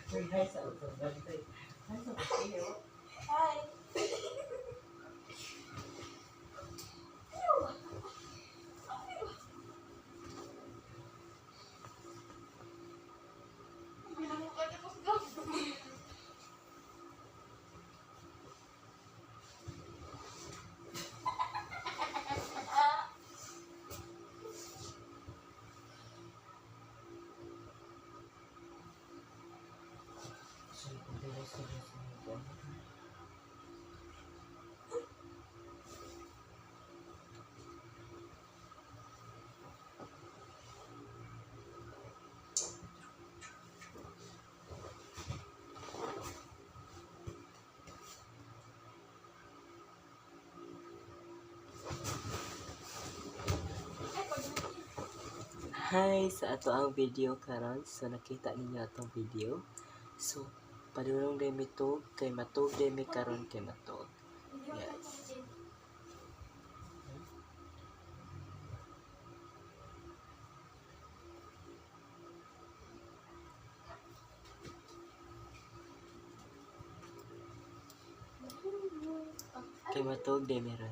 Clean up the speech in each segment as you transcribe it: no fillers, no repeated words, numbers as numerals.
Hi sa utang bantay. Hi sa utang. Hi. Hi sa ato ang video karon. So nakita ninyo atong video. So padulong din mi to kay matug din mi karon kay matug. Yes. Kay matug din mi ron.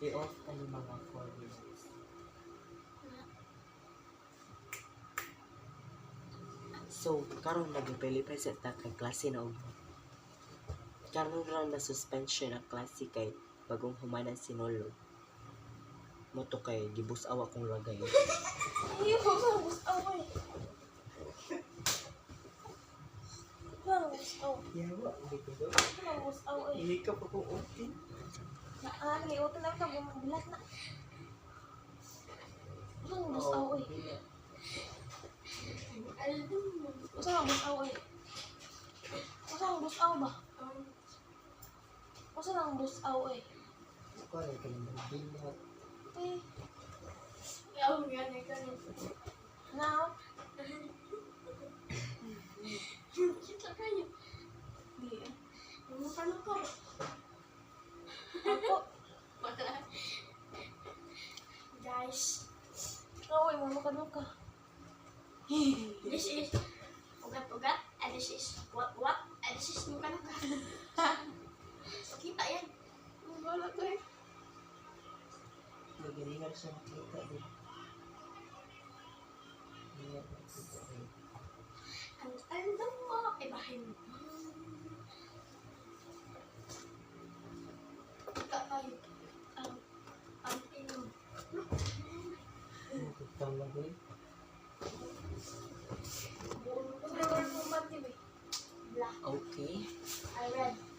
I-off ka ni mga 4 minutes. So, karon nag-prepare sa ta kay klase na ugma. Karon lang na suspension ang klase kay bagong humanan sinulog. Moto kay gibus-awa kong lagay. Ayaw ko sa bus-away. Bus-aw. Yawa, hindi ko daw. Bus-away. Hindi ka pa kung okay. Naliutan na ka, bulat na. Bus-away. Usang bus-away. Usang bus-aw ba? Usang bus-away. Ako rin ka naman bilat. Eh. Yaw, yan eh ka rin. Now? Kita kayo. Di eh. Ano ka? Ako. Guys. Away mo ka. This is ugat-ugat, and this is what, and this is nuka. Kita yan. Wala to eh. Nagalingan siya makita din. Ang alam mo, ibahin mo. Kita tayo. Ang inom. Tutang lang din. Okay.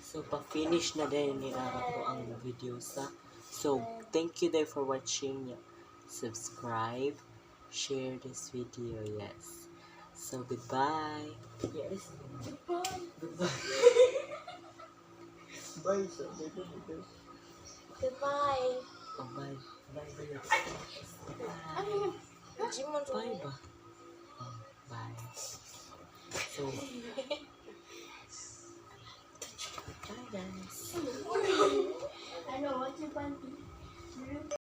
So, pa-finish na din ni ako ang video sa. So, thank you there for watching. Subscribe, share this video. Yes. So, goodbye. Yes. Goodbye. Bye. Goodbye. Oh, bye. Bye. Bye. Bye ba? Oh, bye. So, bye guys. Ano, what's your panty?